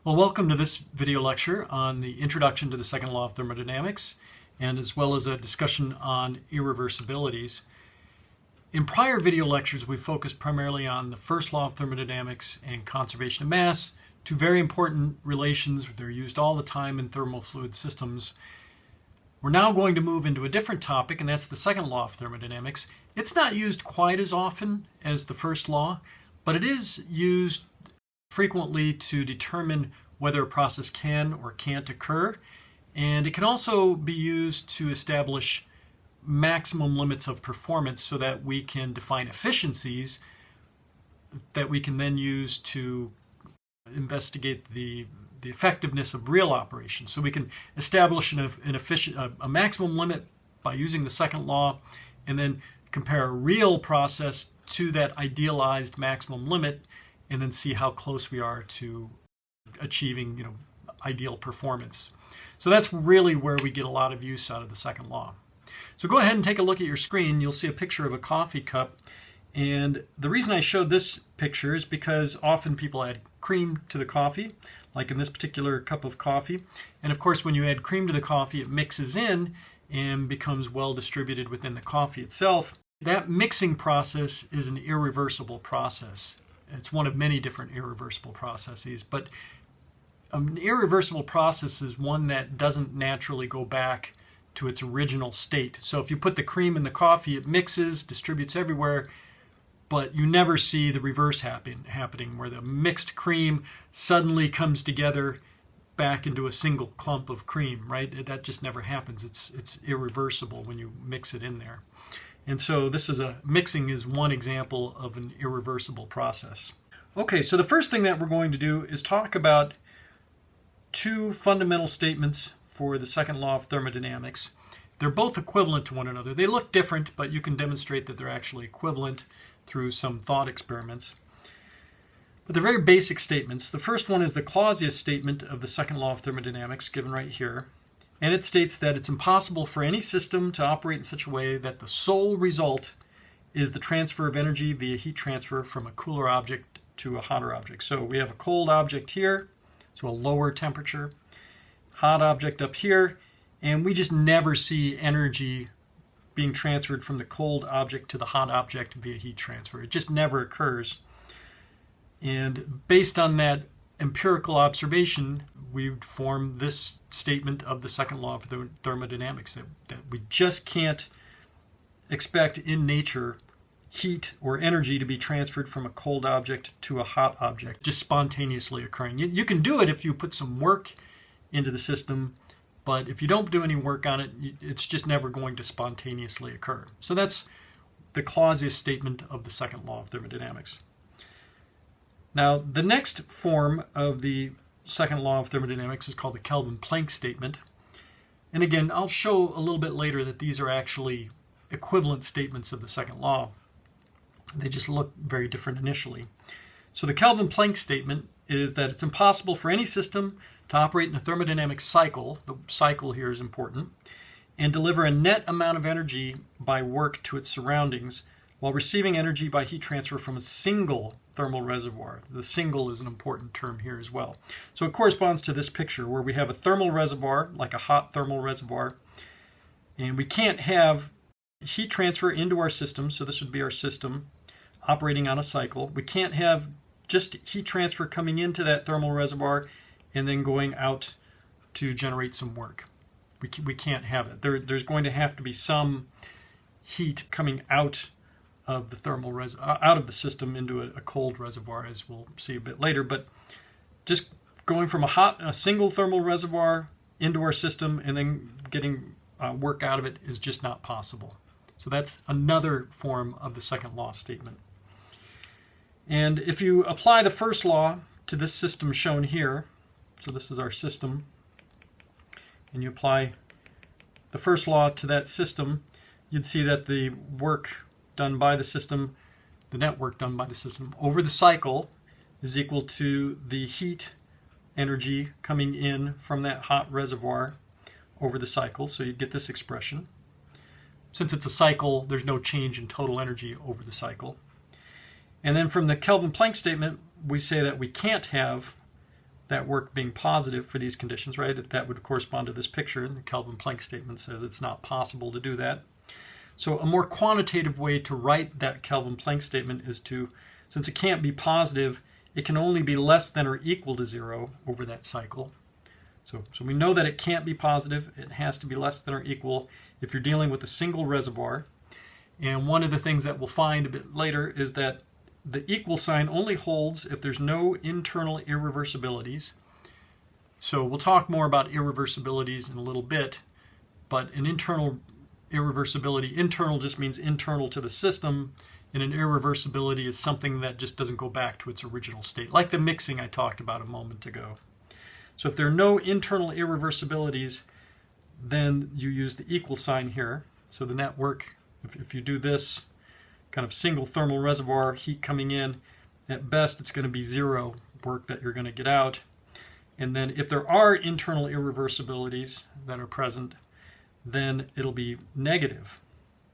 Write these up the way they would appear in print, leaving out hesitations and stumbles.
Well, welcome to this video lecture on the introduction to the second law of thermodynamics, and as well as a discussion on irreversibilities. In prior video lectures, we focused primarily on the first law of thermodynamics and conservation of mass, two very important relations. They're used all the time in thermal fluid systems. We're now going to move into a different topic, and that's the second law of thermodynamics. It's not used quite as often as the first law, but it is used frequently to determine whether a process can or can't occur, and it can also be used to establish maximum limits of performance so that we can define efficiencies that we can then use to investigate the effectiveness of real operations. So we can establish a maximum limit by using the second law and then compare a real process to that idealized maximum limit and then see how close we are to achieving, ideal performance. So that's really where we get a lot of use out of the second law. So go ahead and take a look at your screen. You'll see a picture of a coffee cup. And the reason I showed this picture is because often people add cream to the coffee, like in this particular cup of coffee. And of course, when you add cream to the coffee, it mixes in and becomes well distributed within the coffee itself. That mixing process is an irreversible process. It's one of many different irreversible processes, but an irreversible process is one that doesn't naturally go back to its original state. So if you put the cream in the coffee, it mixes, distributes everywhere, but you never see the reverse happening where the mixed cream suddenly comes together back into a single clump of cream, right? That just never happens. It's irreversible when you mix it in there. And so mixing is one example of an irreversible process. Okay, so the first thing that we're going to do is talk about two fundamental statements for the second law of thermodynamics. They're both equivalent to one another. They look different, but you can demonstrate that they're actually equivalent through some thought experiments. But they're very basic statements. The first one is the clausius statement of the second law of thermodynamics, given right here. And it states that it's impossible for any system to operate in such a way that the sole result is the transfer of energy via heat transfer from a cooler object to a hotter object. So we have a cold object here, so a lower temperature, hot object up here, and we just never see energy being transferred from the cold object to the hot object via heat transfer. It just never occurs. And based on that empirical observation, we would form this statement of the second law of thermodynamics, that we just can't expect in nature heat or energy to be transferred from a cold object to a hot object, just spontaneously occurring. You can do it if you put some work into the system, but if you don't do any work on it, it's just never going to spontaneously occur. So that's the clausius statement of the second law of thermodynamics. Now, the next form of the second law of thermodynamics is called the Kelvin-Planck statement. And again, I'll show a little bit later that these are actually equivalent statements of the second law. They just look very different initially. So the Kelvin-Planck statement is that it's impossible for any system to operate in a thermodynamic cycle, the cycle here is important, and deliver a net amount of energy by work to its surroundings while receiving energy by heat transfer from a single thermal reservoir. The single is an important term here as well. So it corresponds to this picture where we have a thermal reservoir, like a hot thermal reservoir, and we can't have heat transfer into our system, so this would be our system operating on a cycle. We can't have just heat transfer coming into that thermal reservoir and then going out to generate some work. We can't have it. There's going to have to be some heat coming out of the out of the system into a cold reservoir, as we'll see a bit later. But just going from a single thermal reservoir into our system and then getting work out of it is just not possible. So that's another form of the second law statement. And if you apply the first law to this system shown here, so this is our system, and you apply the first law to that system, you'd see that the work done by the system, the net work done by the system over the cycle is equal to the heat energy coming in from that hot reservoir over the cycle. So you get this expression. Since it's a cycle, there's no change in total energy over the cycle. And then from the Kelvin-Planck statement, we say that we can't have that work being positive for these conditions, right? That would correspond to this picture, and the Kelvin-Planck statement says it's not possible to do that. So a more quantitative way to write that Kelvin-Planck statement is to, since it can't be positive, it can only be less than or equal to 0 over that cycle. So we know that it can't be positive. It has to be less than or equal if you're dealing with a single reservoir. And one of the things that we'll find a bit later is that the equal sign only holds if there's no internal irreversibilities. So we'll talk more about irreversibilities in a little bit, but an internal irreversibility, internal just means internal to the system, and an irreversibility is something that just doesn't go back to its original state, like the mixing I talked about a moment ago. So if there are no internal irreversibilities, then you use the equal sign here. So the net work, if you do this kind of single thermal reservoir, heat coming in, at best it's going to be 0 work that you're going to get out. And then if there are internal irreversibilities that are present, then it'll be negative.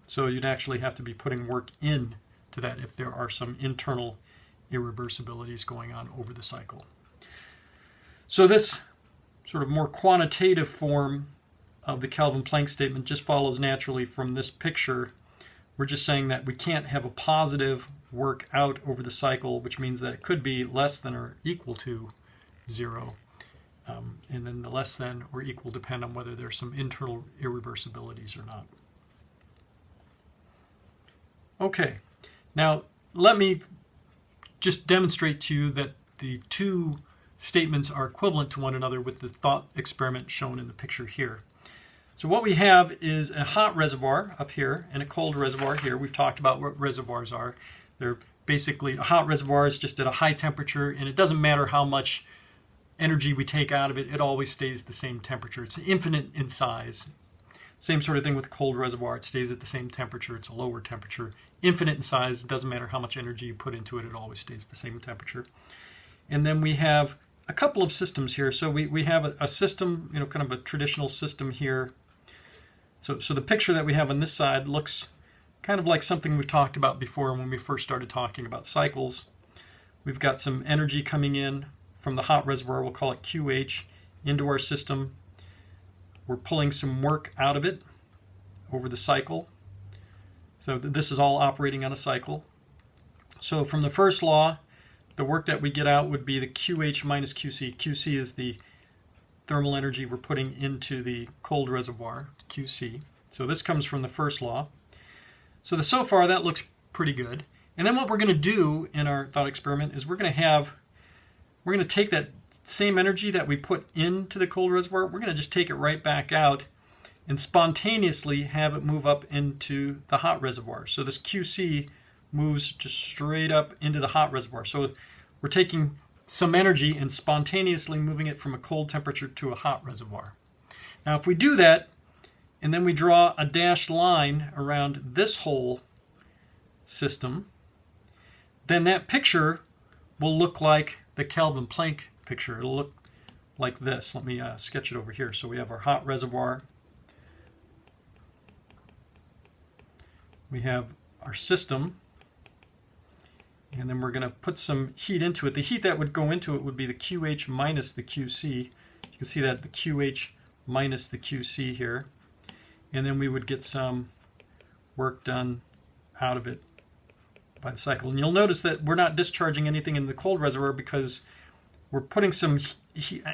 So you'd actually have to be putting work in to that if there are some internal irreversibilities going on over the cycle. So this sort of more quantitative form of the Kelvin-Planck statement just follows naturally from this picture. We're just saying that we can't have a positive work out over the cycle, which means that it could be less than or equal to 0. And then the less than or equal depend on whether there's some internal irreversibilities or not. Okay, now let me just demonstrate to you that the two statements are equivalent to one another with the thought experiment shown in the picture here. So what we have is a hot reservoir up here and a cold reservoir here. We've talked about what reservoirs are. They're basically, a hot reservoir is just at a high temperature, and it doesn't matter how much energy we take out of it, it always stays the same temperature. It's infinite in size. Same sort of thing with a cold reservoir. It stays at the same temperature. It's a lower temperature. Infinite in size. It doesn't matter how much energy you put into it. It always stays the same temperature. And then we have a couple of systems here. So we have a system, kind of a traditional system here. So the picture that we have on this side looks kind of like something we talked about before when we first started talking about cycles. We've got some energy coming in from the hot reservoir, we'll call it QH, into our system. We're pulling some work out of it over the cycle. So this is all operating on a cycle. So from the first law, the work that we get out would be the QH minus QC. QC is the thermal energy we're putting into the cold reservoir, QC. So this comes from the first law. So so far that looks pretty good. And then what we're going to do in our thought experiment is we're going to take that same energy that we put into the cold reservoir, we're going to just take it right back out and spontaneously have it move up into the hot reservoir. So this QC moves just straight up into the hot reservoir. So we're taking some energy and spontaneously moving it from a cold temperature to a hot reservoir. Now if we do that, and then we draw a dashed line around this whole system, then that picture will look like the Kelvin-Planck picture. It'll look like this. Let me sketch it over here. So we have our hot reservoir. We have our system. And then we're going to put some heat into it. The heat that would go into it would be the QH minus the QC. You can see that the QH minus the QC here. And then we would get some work done out of it by the cycle. And you'll notice that we're not discharging anything in the cold reservoir because we're putting some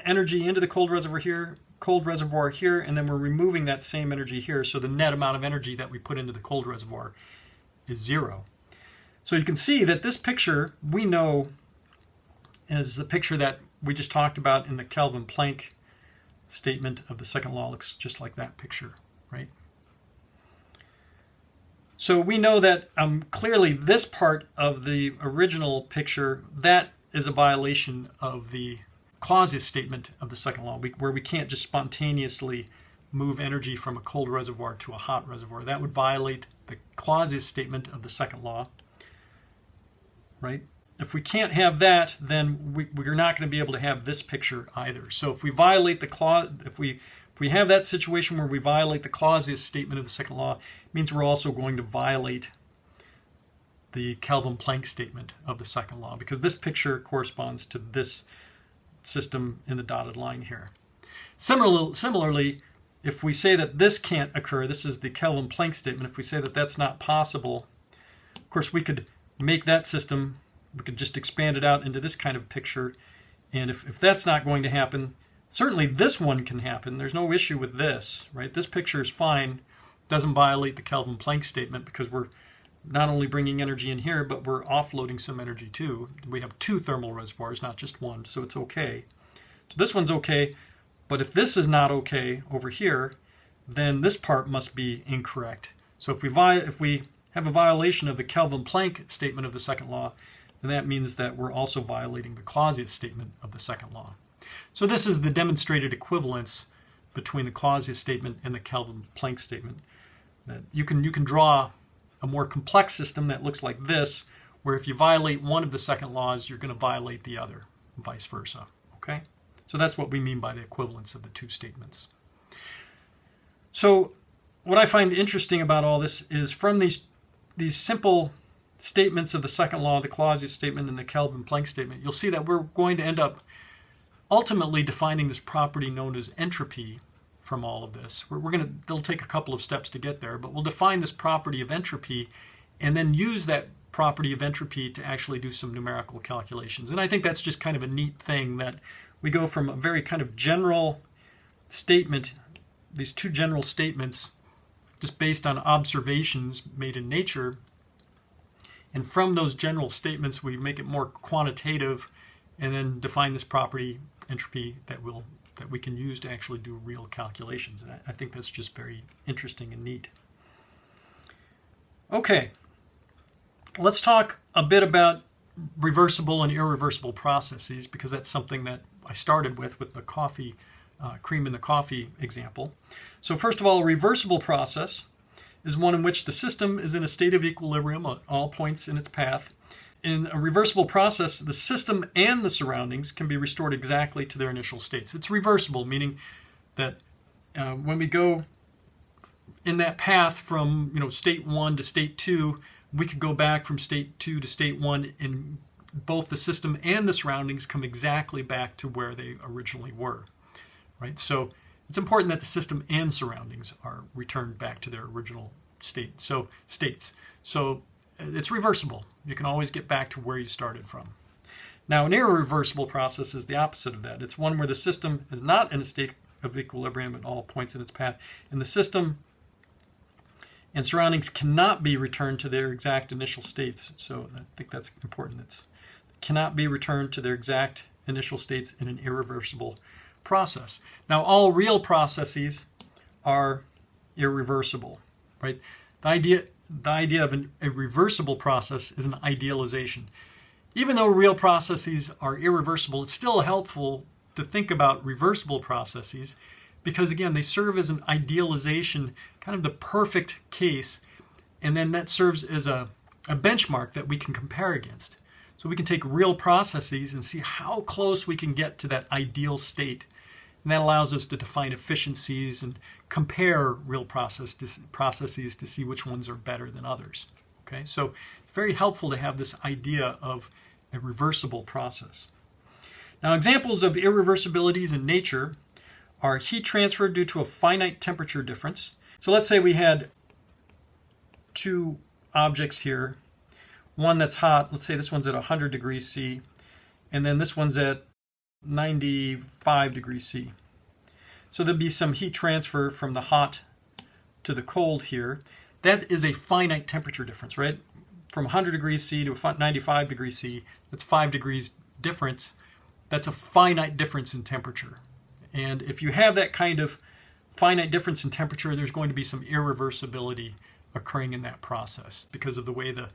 energy into the cold reservoir here, and then we're removing that same energy here. So the net amount of energy that we put into the cold reservoir is 0. So you can see that this picture we know is the picture that we just talked about in the Kelvin-Planck statement of the second law. Looks just like that picture, right? So we know that clearly this part of the original picture, that is a violation of the Clausius statement of the second law, where we can't just spontaneously move energy from a cold reservoir to a hot reservoir. That would violate the Clausius statement of the second law, right? If we can't have that, then we're not going to be able to have this picture either. So if we violate the if we have that situation where we violate the Clausius statement of the second law, it means we're also going to violate the Kelvin-Planck statement of the second law, because this picture corresponds to system in the dotted line here. Similarly, if we say that this can't occur, this is the Kelvin-Planck statement, if we say that that's not possible, of course we could make that system, we could just expand it out into this kind of picture, and if that's not going to happen, certainly this one can happen. There's no issue with this, right? This picture is fine, doesn't violate the Kelvin-Planck statement because we're not only bringing energy in here, but we're offloading some energy too. We have two thermal reservoirs, not just one, so it's okay. So this one's okay, but if this is not okay over here, then this part must be incorrect. So if we have a violation of the Kelvin-Planck statement of the second law, then that means that we're also violating the Clausius statement of the second law. So this is the demonstrated equivalence between the Clausius statement and the Kelvin-Planck statement. That you can draw a more complex system that looks like this, where if you violate one of the second laws, you're going to violate the other, and vice versa. Okay? So that's what we mean by the equivalence of the two statements. So what I find interesting about all this is from these simple statements of the second law, the Clausius statement and the Kelvin-Planck statement, you'll see that we're going to end up ultimately defining this property known as entropy from all of this. It'll take a couple of steps to get there, but we'll define this property of entropy and then use that property of entropy to actually do some numerical calculations. And I think that's just kind of a neat thing, that we go from a very kind of general statement, these two general statements, just based on observations made in nature, and from those general statements we make it more quantitative and then define this property, entropy, that we can use to actually do real calculations. And I think that's just very interesting and neat. Okay, let's talk a bit about reversible and irreversible processes, because that's something that I started with the coffee, cream in the coffee example. So first of all, a reversible process is one in which the system is in a state of equilibrium at all points in its path. In a reversible process, the system and the surroundings can be restored exactly to their initial states. It's reversible, meaning that when we go in that path from state 1 to state 2, we could go back from state 2 to state 1, and both the system and the surroundings come exactly back to where they originally were. Right? So it's important that the system and surroundings are returned back to their original states. So it's reversible. You can always get back to where you started from. Now, an irreversible process is the opposite of that. It's one where the system is not in a state of equilibrium at all points in its path, and the system and surroundings cannot be returned to their exact initial states. So I think that's important. It cannot be returned to their exact initial states in an irreversible process. Now, all real processes are irreversible, right? The idea of a reversible process is an idealization. Even though real processes are irreversible, it's still helpful to think about reversible processes because, again, they serve as an idealization, kind of the perfect case, and then that serves as a benchmark that we can compare against. So we can take real processes and see how close we can get to that ideal state. And that allows us to define efficiencies and compare real processes to see which ones are better than others. Okay, so it's very helpful to have this idea of a reversible process. Now, examples of irreversibilities in nature are heat transfer due to a finite temperature difference. So let's say we had two objects here, one that's hot, let's say this one's at 100 degrees C, and then this one's at 95 degrees C. So there'll be some heat transfer from the hot to the cold here. That is a finite temperature difference, right? From 100 degrees C to 95 degrees C, that's 5 degrees difference. That's a finite difference in temperature. And if you have that kind of finite difference in temperature, there's going to be some irreversibility occurring in that process because of the way the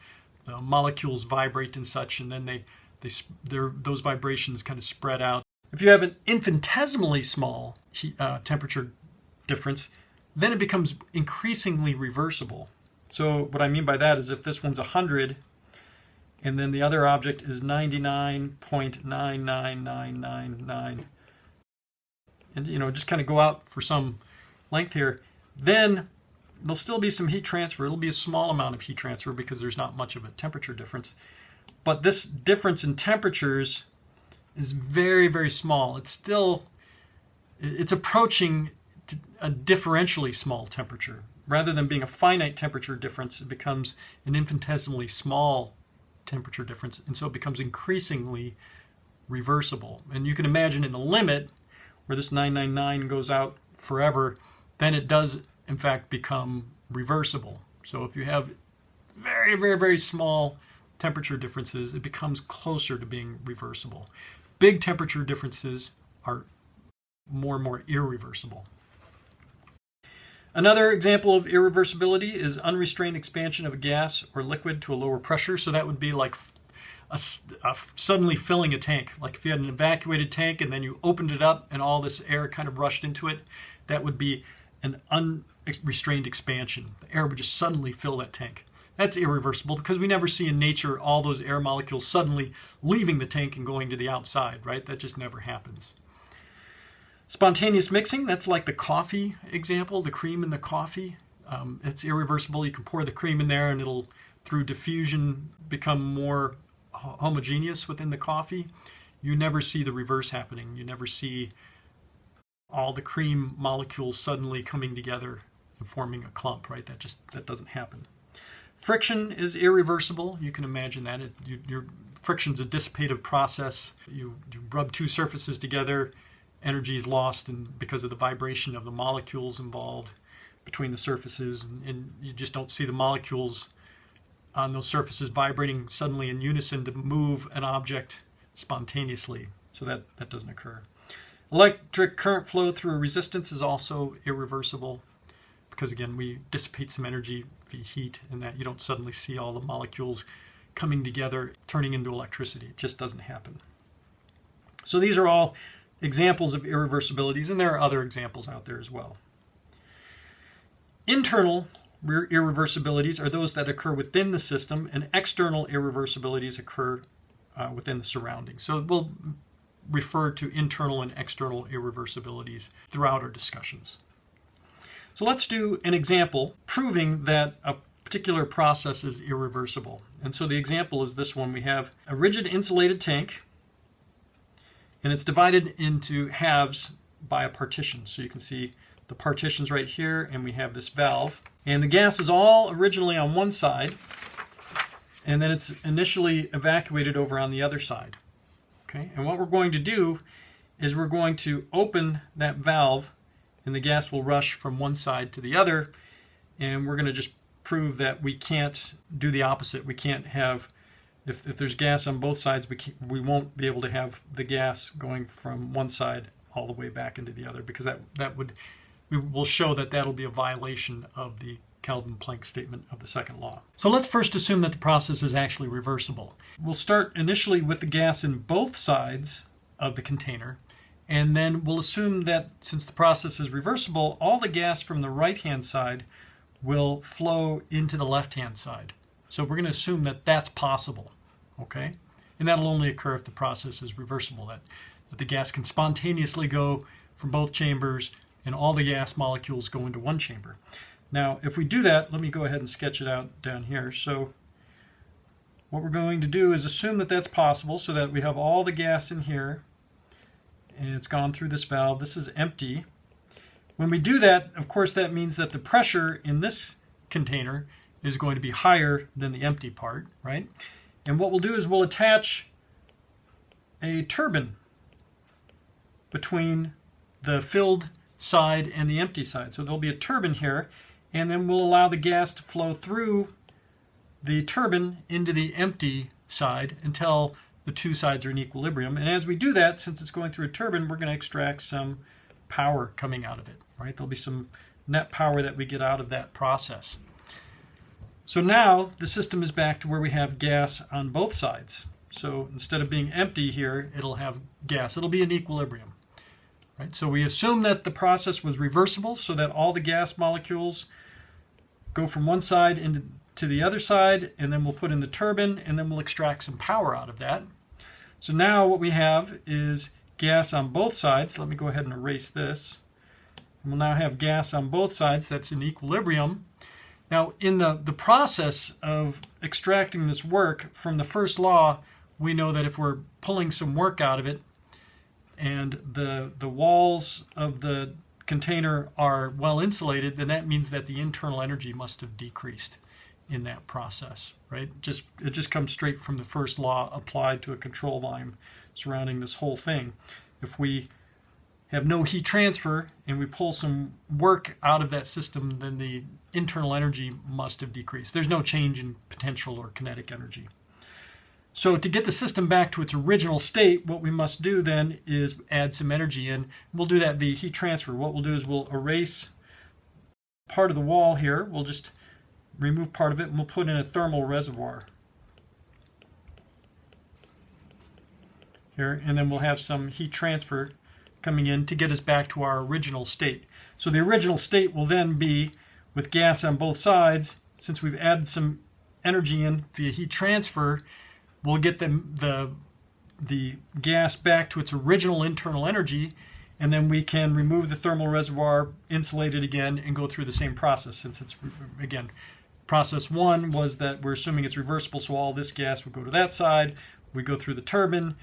molecules vibrate and such, and then those vibrations kind of spread out. If you have an infinitesimally small temperature difference, then it becomes increasingly reversible. So what I mean by that is if this one's 100 and then the other object is 99.99999, and just kind of go out for some length here, then there'll still be some heat transfer. It'll be a small amount of heat transfer because there's not much of a temperature difference. But this difference in temperatures is very, very small. It's approaching a differentially small temperature. Rather than being a finite temperature difference, it becomes an infinitesimally small temperature difference, and so it becomes increasingly reversible. And you can imagine in the limit, where this 999 goes out forever, then it does in fact become reversible. So if you have very, very, very small temperature differences, it becomes closer to being reversible. Big temperature differences are more and more irreversible. Another example of irreversibility is unrestrained expansion of a gas or liquid to a lower pressure. So that would be like suddenly filling a tank. Like if you had an evacuated tank and then you opened it up and all this air kind of rushed into it, that would be an unrestrained expansion. The air would just suddenly fill that tank. That's irreversible because we never see in nature all those air molecules suddenly leaving the tank and going to the outside, right? That just never happens. Spontaneous mixing, that's like the coffee example, the cream in the coffee. It's irreversible. You can pour the cream in there and it'll, through diffusion, become more homogeneous within the coffee. You never see the reverse happening. You never see all the cream molecules suddenly coming together and forming a clump, right? That doesn't happen. Friction is irreversible. You can imagine that. Your friction's a dissipative process. You rub two surfaces together, energy is lost because of the vibration of the molecules involved between the surfaces, and you just don't see the molecules on those surfaces vibrating suddenly in unison to move an object spontaneously. So that doesn't occur. Electric current flow through a resistance is also irreversible because, again, we dissipate some energy via heat, and that you don't suddenly see all the molecules coming together, turning into electricity. It just doesn't happen. So these are all examples of irreversibilities, and there are other examples out there as well. Internal irreversibilities are those that occur within the system, and external irreversibilities occur within the surroundings. So we'll refer to internal and external irreversibilities throughout our discussions. So let's do an example proving that a particular process is irreversible. And so the example is this one. We have a rigid insulated tank, and it's divided into halves by a partition. So you can see the partitions right here, and we have this valve. And the gas is all originally on one side, and then it's initially evacuated over on the other side. Okay? And what we're going to do is we're going to open that valve, and the gas will rush from one side to the other, and we're going to just prove that we can't do the opposite. We can't have, if there's gas on both sides, we won't be able to have the gas going from one side all the way back into the other, because we will show that that'll be a violation of the Kelvin-Planck statement of the second law. So let's first assume that the process is actually reversible. We'll start initially with the gas in both sides of the container, and then we'll assume that since the process is reversible, all the gas from the right-hand side will flow into the left-hand side. So we're going to assume that that's possible, okay? And that'll only occur if the process is reversible, that the gas can spontaneously go from both chambers and all the gas molecules go into one chamber. Now, if we do that, let me go ahead and sketch it out down here. So what we're going to do is assume that that's possible, so that we have all the gas in here, and it's gone through this valve. This is empty. When we do that, of course, that means that the pressure in this container is going to be higher than the empty part, right? And what we'll do is we'll attach a turbine between the filled side and the empty side. So there'll be a turbine here, and then we'll allow the gas to flow through the turbine into the empty side until the two sides are in equilibrium. And as we do that, since it's going through a turbine, we're going to extract some power coming out of it, right? There'll be some net power that we get out of that process. So now the system is back to where we have gas on both sides. So instead of being empty here, it'll have gas. It'll be in equilibrium. Right? So we assume that the process was reversible, so that all the gas molecules go from one side into the other side, and then we'll put in the turbine, and then we'll extract some power out of that. So now what we have is gas on both sides. Let me go ahead and erase this. And we'll now have gas on both sides. That's in equilibrium. Now, in the process of extracting this work from the first law, we know that if we're pulling some work out of it, and the walls of the container are well insulated, then that means that the internal energy must have decreased in that process, right? It just comes straight from the first law applied to a control volume surrounding this whole thing. If we have no heat transfer and we pull some work out of that system, then the internal energy must have decreased. There's no change in potential or kinetic energy. So to get the system back to its original state, what we must do then is add some energy in. We'll do that via heat transfer. What we'll do is we'll erase part of the wall here. We'll just remove part of it and we'll put in a thermal reservoir here, and then we'll have some heat transfer coming in to get us back to our original state. So the original state will then be with gas on both sides. Since we've added some energy in via heat transfer, we'll get the gas back to its original internal energy, and then we can remove the thermal reservoir, insulate it again, and go through the same process. Since it's, again, process one was that we're assuming it's reversible, so all this gas would go to that side. We go through the turbine,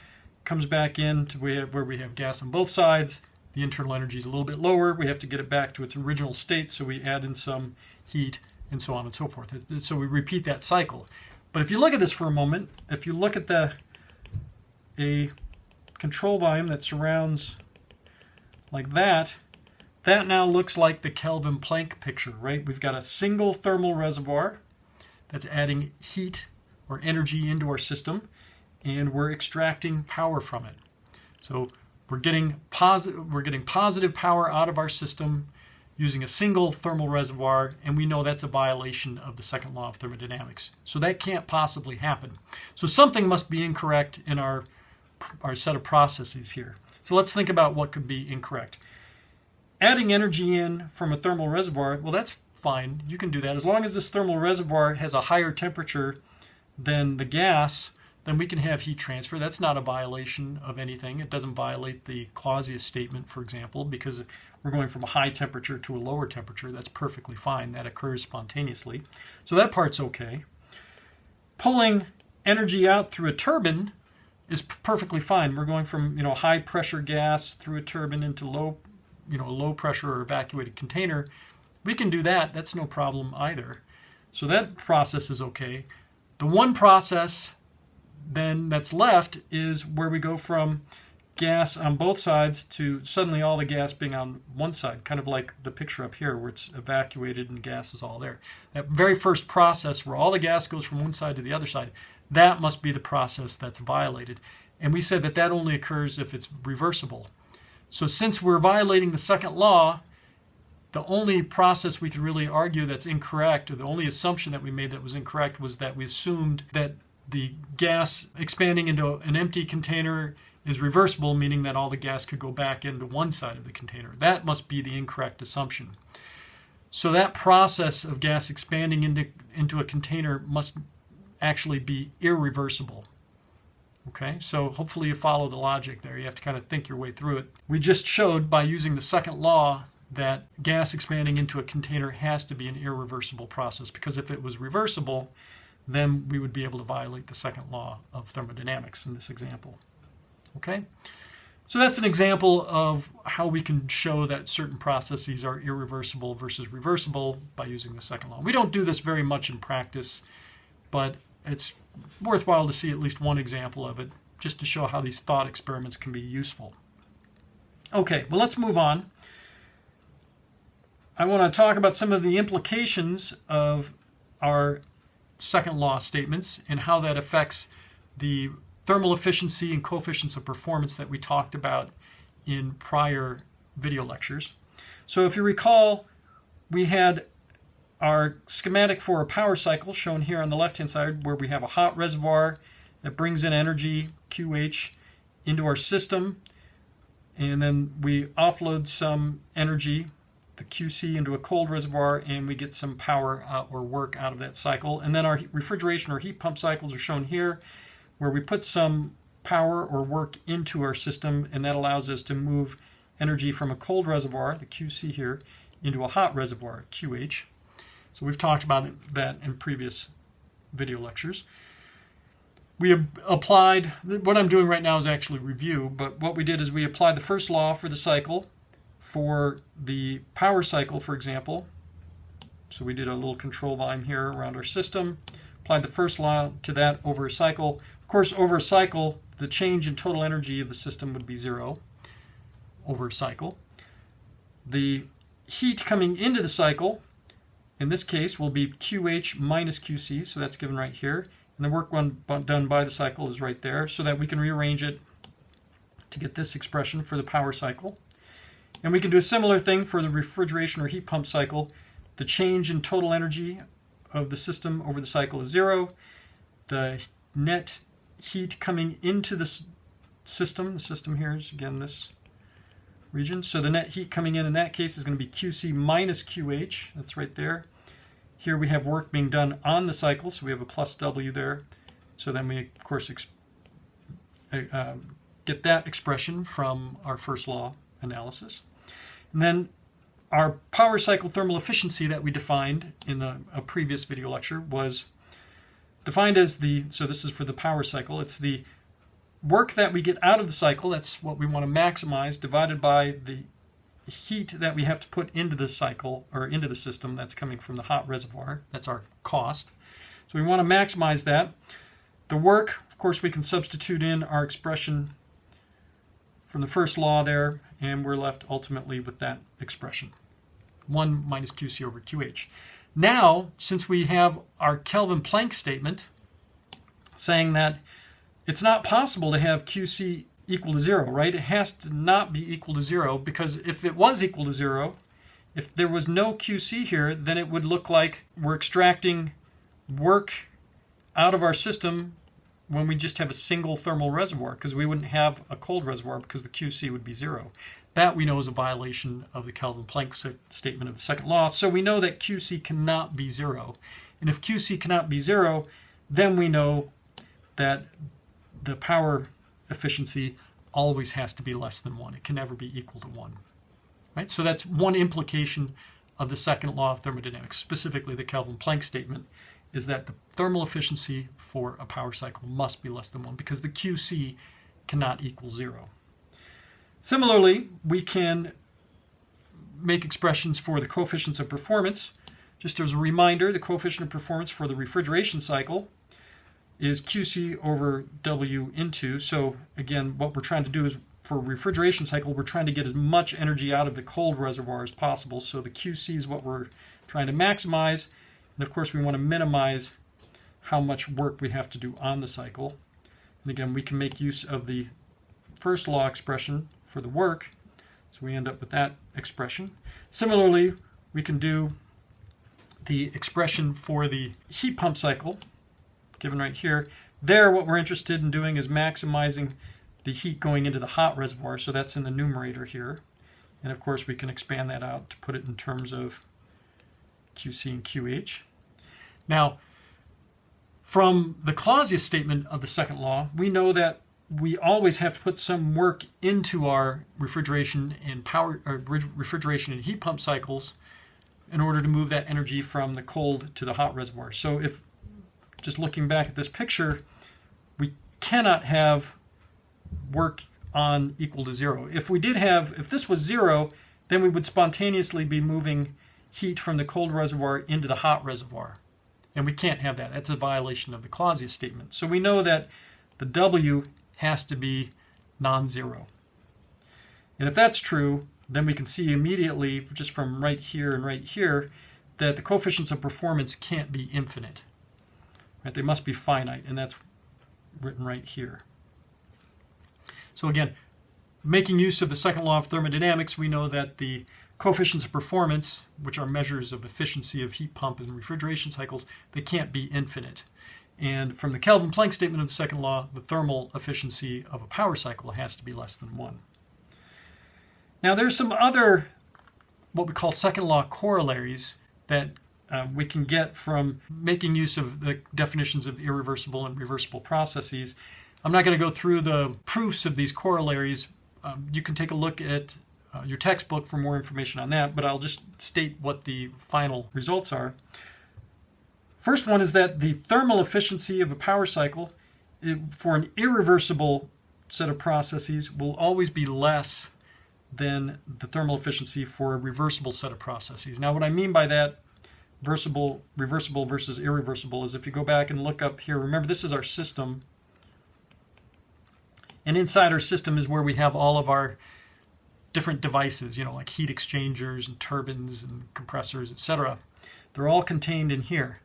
comes back in to where we have gas on both sides. The internal energy is a little bit lower. We have to get it back to its original state, so we add in some heat and so on and so forth. So we repeat that cycle. But if you look at this for a moment, if you look at a control volume that surrounds like that, that now looks like the Kelvin-Planck picture, right? We've got a single thermal reservoir that's adding heat or energy into our system, and we're extracting power from it. So we're getting positive power out of our system using a single thermal reservoir, and we know that's a violation of the second law of thermodynamics. So that can't possibly happen. So something must be incorrect in our set of processes here. So let's think about what could be incorrect. Adding energy in from a thermal reservoir, well, that's fine. You can do that. As long as this thermal reservoir has a higher temperature than the gas, then we can have heat transfer. That's not a violation of anything. It doesn't violate the Clausius statement, for example, because we're going from a high temperature to a lower temperature. That's perfectly fine. That occurs spontaneously. So that part's okay. Pulling energy out through a turbine is perfectly fine. We're going from high pressure gas through a turbine into low pressure or evacuated container. We can do that. That's no problem either. So that process is okay. The one process then that's left is where we go from gas on both sides to suddenly all the gas being on one side, kind of like the picture up here where it's evacuated and gas is all there. That very first process where all the gas goes from one side to the other side, that must be the process that's violated. And we said that only occurs if it's reversible. So since we're violating the second law, the only process we could really argue that's incorrect, or the only assumption that we made that was incorrect, was that we assumed that the gas expanding into an empty container is reversible, meaning that all the gas could go back into one side of the container. That must be the incorrect assumption. So that process of gas expanding into a container must actually be irreversible. Okay, so hopefully you follow the logic there. You have to kind of think your way through it. We just showed by using the second law that gas expanding into a container has to be an irreversible process, because if it was reversible, then we would be able to violate the second law of thermodynamics in this example. Okay? So that's an example of how we can show that certain processes are irreversible versus reversible by using the second law. We don't do this very much in practice, but it's worthwhile to see at least one example of it, just to show how these thought experiments can be useful. Okay, well, let's move on. I want to talk about some of the implications of our second law statements and how that affects the thermal efficiency and coefficients of performance that we talked about in prior video lectures. So if you recall, we had our schematic for a power cycle shown here on the left-hand side, where we have a hot reservoir that brings in energy, QH, into our system, and then we offload some energy, the QC, into a cold reservoir, and we get some power or work out of that cycle. And then our refrigeration or heat pump cycles are shown here, where we put some power or work into our system, and that allows us to move energy from a cold reservoir, the QC here, into a hot reservoir, QH. So we've talked about that in previous video lectures. We applied, what I'm doing right now is actually review, but what we did is we applied the first law for the cycle for the power cycle, for example. So we did a little control volume here around our system, applied the first law to that over a cycle. Of course, over a cycle, the change in total energy of the system would be 0 over a cycle. The heat coming into the cycle, in this case, will be QH minus QC, so that's given right here. And the work done by the cycle is right there, so that we can rearrange it to get this expression for the power cycle. And we can do a similar thing for the refrigeration or heat pump cycle. The change in total energy of the system over the cycle is 0. The net heat coming into the system here is, again, this region. So the net heat coming in that case is going to be QC minus QH. That's right there. Here we have work being done on the cycle, so we have a plus W there. So then we, of course, get that expression from our first law analysis. And then our power cycle thermal efficiency that we defined in a previous video lecture was defined as so this is for the power cycle, it's the work that we get out of the cycle, that's what we want to maximize, divided by the heat that we have to put into the cycle, or into the system, that's coming from the hot reservoir. That's our cost. So we want to maximize that. The work, of course, we can substitute in our expression from the first law there, and we're left ultimately with that expression. 1 minus QC over QH. Now, since we have our Kelvin-Planck statement saying that it's not possible to have QC equal to 0, right? It has to not be equal to 0, because if it was equal to 0, if there was no QC here, then it would look like we're extracting work out of our system when we just have a single thermal reservoir, because we wouldn't have a cold reservoir because the QC would be 0. That we know is a violation of the Kelvin-Planck statement of the second law. So we know that QC cannot be 0. And if QC cannot be 0, then we know that the power efficiency always has to be less than 1. It can never be equal to 1. Right? So that's one implication of the second law of thermodynamics, specifically the Kelvin-Planck statement, is that the thermal efficiency for a power cycle must be less than 1, because the QC cannot equal 0. Similarly, we can make expressions for the coefficients of performance. Just as a reminder, the coefficient of performance for the refrigeration cycle is QC over W into. So again, what we're trying to do is, for a refrigeration cycle, we're trying to get as much energy out of the cold reservoir as possible. So the QC is what we're trying to maximize. And of course, we want to minimize how much work we have to do on the cycle. And again, we can make use of the first law expression for the work. So we end up with that expression. Similarly, we can do the expression for the heat pump cycle, given right here. There, what we're interested in doing is maximizing the heat going into the hot reservoir. So that's in the numerator here. And of course, we can expand that out to put it in terms of QC and QH. Now, from the Clausius statement of the second law, we know that we always have to put some work into our refrigeration and refrigeration and heat pump cycles in order to move that energy from the cold to the hot reservoir. So if, just looking back at this picture, we cannot have work on equal to 0. If this was 0, then we would spontaneously be moving heat from the cold reservoir into the hot reservoir. And we can't have that. That's a violation of the Clausius statement. So we know that the W has to be non-zero. And if that's true, then we can see immediately, just from right here and right here, that the coefficients of performance can't be infinite. Right? They must be finite, and that's written right here. So again, making use of the second law of thermodynamics, we know that the coefficients of performance, which are measures of efficiency of heat pump and refrigeration cycles, they can't be infinite. And from the Kelvin-Planck statement of the second law, the thermal efficiency of a power cycle has to be less than 1. Now there's some other, what we call second law corollaries that we can get from making use of the definitions of irreversible and reversible processes. I'm not going to go through the proofs of these corollaries. You can take a look at your textbook for more information on that, but I'll just state what the final results are. First one is that the thermal efficiency of a power cycle for an irreversible set of processes will always be less than the thermal efficiency for a reversible set of processes. Now, what I mean by that, reversible versus irreversible, is if you go back and look up here, remember this is our system, and inside our system is where we have all of our different devices, like heat exchangers and turbines and compressors, etc. They're all contained in here.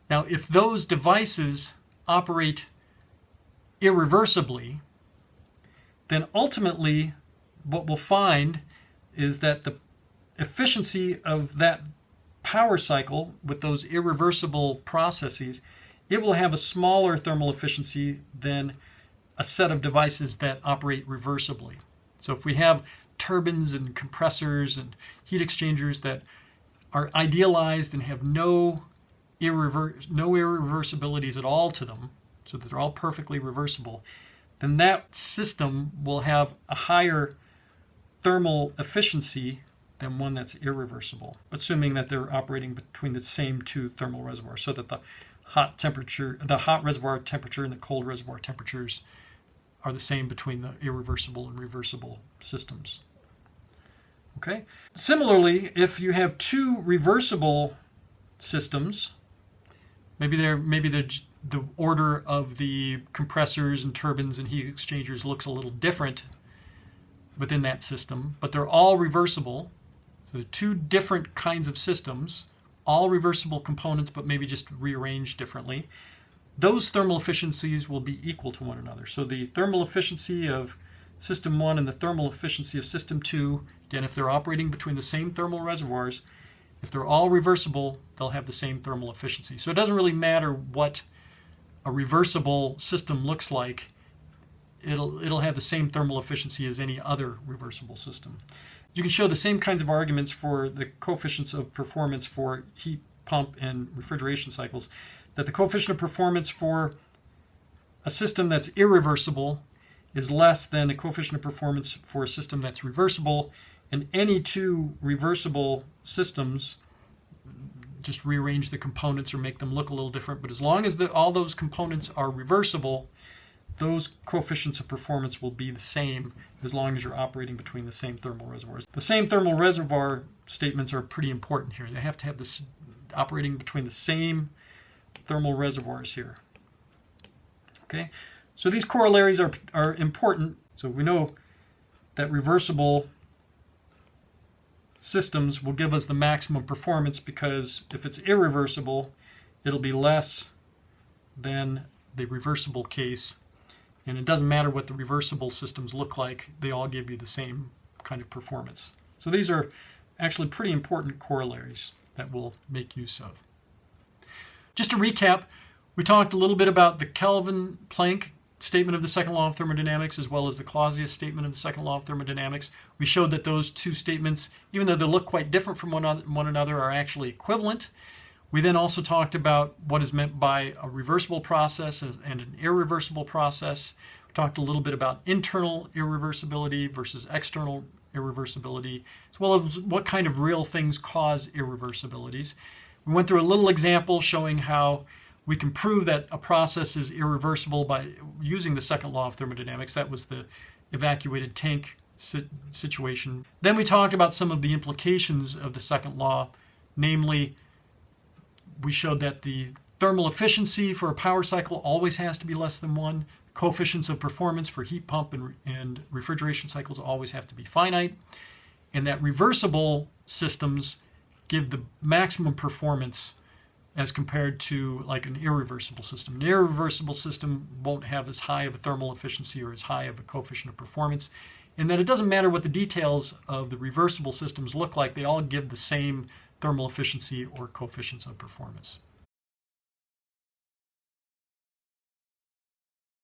Now, if those devices operate irreversibly, then ultimately what we'll find is that the efficiency of that power cycle with those irreversible processes, it will have a smaller thermal efficiency than a set of devices that operate reversibly. So if we have turbines and compressors and heat exchangers that are idealized and have no irreversibilities at all to them, so that they're all perfectly reversible, then that system will have a higher thermal efficiency than one that's irreversible, assuming that they're operating between the same two thermal reservoirs, so that the hot reservoir temperature and the cold reservoir temperatures are the same between the irreversible and reversible systems. Okay. Similarly, if you have two reversible systems, maybe the order of the compressors and turbines and heat exchangers looks a little different within that system, but they're all reversible. So two different kinds of systems, all reversible components, but maybe just rearranged differently. Those thermal efficiencies will be equal to one another. So the thermal efficiency of System 1 and the thermal efficiency of System 2, again, if they're operating between the same thermal reservoirs, if they're all reversible, they'll have the same thermal efficiency. So it doesn't really matter what a reversible system looks like. It'll have the same thermal efficiency as any other reversible system. You can show the same kinds of arguments for the coefficients of performance for heat pump and refrigeration cycles, that the coefficient of performance for a system that's irreversible is less than the coefficient of performance for a system that's reversible, and any two reversible systems, just rearrange the components or make them look a little different, but as long as all those components are reversible, those coefficients of performance will be the same as long as you're operating between the same thermal reservoirs. The same thermal reservoir statements are pretty important here. They have to have this operating between the same thermal reservoirs here. Okay, so these corollaries are important. So we know that reversible systems will give us the maximum performance, because if it's irreversible, it'll be less than the reversible case. And it doesn't matter what the reversible systems look like, they all give you the same kind of performance. So these are actually pretty important corollaries that we'll make use of. Just to recap, we talked a little bit about the Kelvin-Planck statement of the second law of thermodynamics as well as the Clausius statement of the second law of thermodynamics. We showed that those two statements, even though they look quite different from one another, are actually equivalent. We then also talked about what is meant by a reversible process and an irreversible process. We talked a little bit about internal irreversibility versus external irreversibility, as well as what kind of real things cause irreversibilities. We went through a little example showing how we can prove that a process is irreversible by using the second law of thermodynamics. That was the evacuated tank situation. Then we talked about some of the implications of the second law, namely, we showed that the thermal efficiency for a power cycle always has to be less than 1. Coefficients of performance for heat pump and refrigeration cycles always have to be finite. And that reversible systems give the maximum performance as compared to like an irreversible system. An irreversible system won't have as high of a thermal efficiency or as high of a coefficient of performance. And that it doesn't matter what the details of the reversible systems look like, they all give the same thermal efficiency or coefficients of performance.